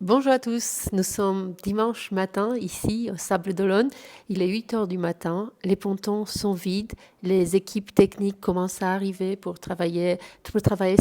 Bonjour à tous, nous sommes dimanche matin ici au Sable d'Olonne. Il est 8 heures du matin, les pontons sont vides, les équipes techniques commencent à arriver pour travailler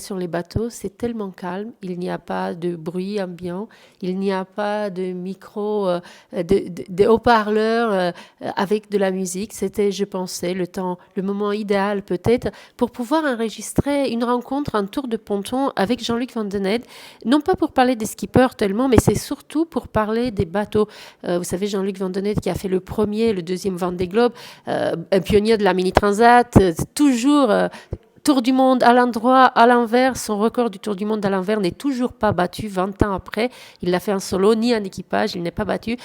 sur les bateaux. C'est tellement calme, il n'y a pas de bruit ambiant, il n'y a pas de micro, de haut-parleurs avec de la musique. C'était, je pensais, le moment idéal peut-être pour pouvoir enregistrer une rencontre, un tour de ponton avec Jean-Luc Vandenette, non pas pour parler des skippers tellement, mais c'est surtout pour parler des bateaux. Vous savez, Jean-Luc Vandenette qui a fait le premier, le deuxième Vendée Globe, un pionnier de la mini transat, toujours Tour du monde à l'endroit, à l'envers. Son record du Tour du monde à l'envers n'est toujours pas battu 20 ans après. Il l'a fait en solo, ni en équipage, il n'est pas battu.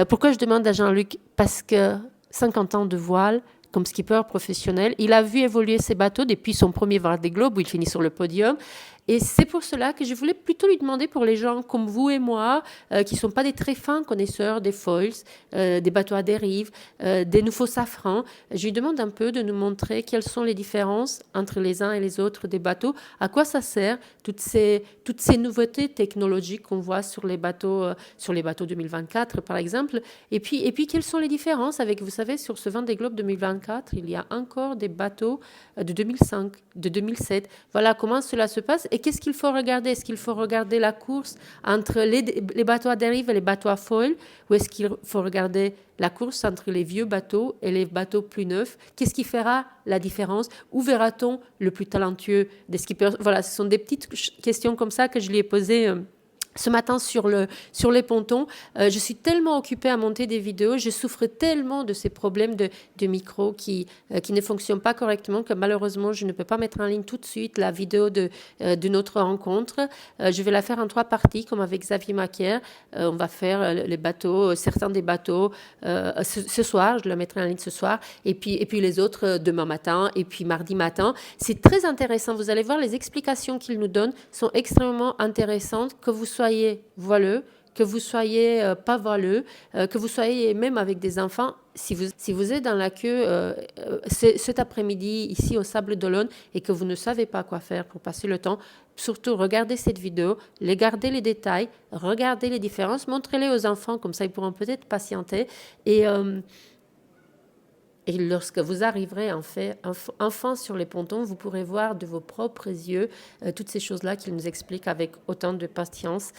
Pourquoi je demande à Jean-Luc? Parce que 50 ans de voile, comme skipper professionnel, il a vu évoluer ses bateaux depuis son premier Vendée Globe où il finit sur le podium. Et c'est pour cela que je voulais plutôt lui demander pour les gens comme vous et moi, qui ne sont pas des très fins connaisseurs des foils, des bateaux à dérive, des nouveaux safrans, je lui demande un peu de nous montrer quelles sont les différences entre les uns et les autres des bateaux, à quoi ça sert, toutes ces nouveautés technologiques qu'on voit sur les bateaux 2024 par exemple, et puis quelles sont les différences avec, vous savez, sur ce Vendée Globe 2024, il y a encore des bateaux de 2005, de 2007. Voilà comment cela se passe. Et qu'est-ce qu'il faut regarder? Est-ce qu'il faut regarder la course entre les bateaux à dérive et les bateaux à foil? Ou est-ce qu'il faut regarder la course entre les vieux bateaux et les bateaux plus neufs? Qu'est-ce qui fera la différence? Où verra-t-on le plus talentueux des skippers? Voilà, ce sont des petites questions comme ça que je lui ai posées ce matin sur les pontons. Je suis tellement occupée à monter des vidéos, je souffre tellement de ces problèmes de micro qui ne fonctionnent pas correctement que malheureusement je ne peux pas mettre en ligne tout de suite la vidéo de notre rencontre. Je vais la faire en 3 parties comme avec Xavier Macaire. On va faire les bateaux, certains des bateaux ce soir, je la mettrai en ligne ce soir, et puis les autres demain matin et puis mardi matin. C'est très intéressant, vous allez voir, les explications qu'il nous donne sont extrêmement intéressantes, que vous soyez voileux, que vous soyez pas voileux, que vous soyez même avec des enfants. Si vous êtes dans la queue cet après-midi ici au Sable d'Olonne et que vous ne savez pas quoi faire pour passer le temps, surtout regardez cette vidéo, regardez les détails, regardez les différences, montrez-les aux enfants, comme ça ils pourront peut-être patienter. Et lorsque vous arriverez enfin sur les pontons, vous pourrez voir de vos propres yeux toutes ces choses-là qu'il nous explique avec autant de patience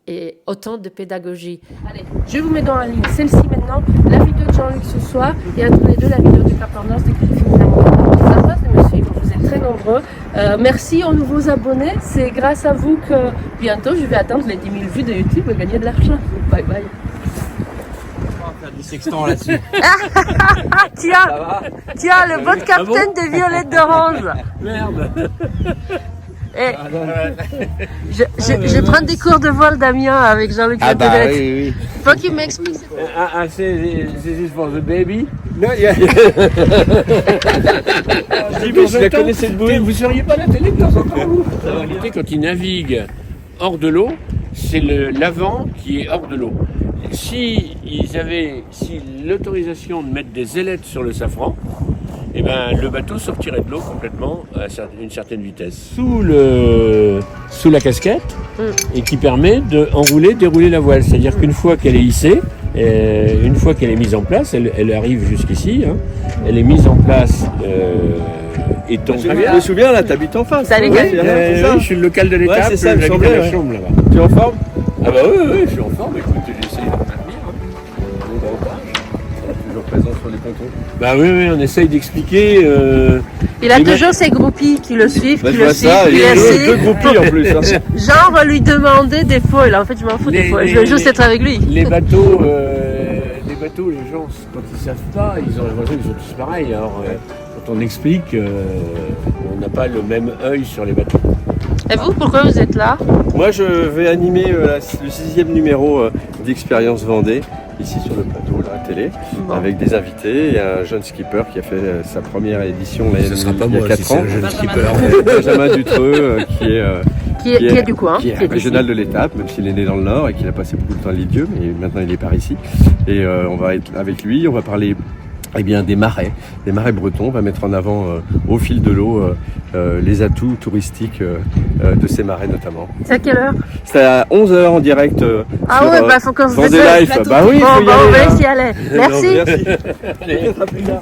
et autant de pédagogie. Allez, je vous mets dans la ligne celle-ci maintenant, la vidéo de Jean-Luc ce soir, et entre les deux, la vidéo de Capernance de Griffin. C'est sympa de me suivre, vous êtes très nombreux. Merci aux nouveaux abonnés, c'est grâce à vous que bientôt je vais atteindre les 10 000 vues de YouTube et gagner de l'argent. Bye bye. Du sextant là-dessus. Tiens, le bon capitaine des violettes d'orange. Merde. Je prends des cours de vol, Damien, avec Jean-Luc Vandenette. Oui. Faut qu'il m'explique. I say this is for the baby. Non, Je la connaissais de bruit. vous seriez pas à la télé de temps en temps, vous? En réalité, quand il navigue hors de l'eau, c'est l'avant qui est hors de l'eau. Si l'autorisation de mettre des ailettes sur le safran, eh ben, le bateau sortirait de l'eau complètement à une certaine vitesse sous la casquette et qui permet d'enrouler, dérouler la voile. C'est-à-dire qu'une fois qu'elle est hissée, une fois qu'elle est mise en place, elle arrive jusqu'ici, hein, elle est mise en place et Je me souviens, là, t'habites en face. Salut, ouais, oui, je suis le local de l'étape, c'est ça, j'habite à la chambre là-bas. Tu es en forme? Ah bah oui, je suis en forme, écoute, j'essaie de me maintenir. Toujours présent sur les pontons. Bah oui, on essaye d'expliquer. Il a toujours ses groupies qui le suivent, Je vois ça, il y a deux groupies en plus. Hein. Genre lui demander des foils. En fait, je m'en fous des foils. Je veux juste être avec lui. Les bateaux, les gens, quand ils savent pas, ils ont l'impression qu'ils sont tous pareils. Alors, quand on explique, on n'a pas le même œil sur les bateaux. Et vous, pourquoi vous êtes là? Moi, je vais animer le 6e numéro d'Expérience Vendée, ici sur le plateau, là, à télé, avec des invités et un jeune skipper qui a fait sa première édition il y a 4 ans. Benjamin Dutreux, qui est du coin, qui est régional de l'étape, même s'il est né dans le Nord et qu'il a passé beaucoup de temps à Lisieux, mais maintenant il est par ici. Et on va être avec lui, on va parler eh bien, des marais bretons. On va mettre en avant au fil de l'eau les atouts touristiques de ces marais notamment. C'est à quelle heure? C'est à 11h en direct sur faut qu'on se Vendée dépêche. Life. Bah oui, Bon, faut y on aller, va là. y aller. Merci. Non, merci. À plus tard.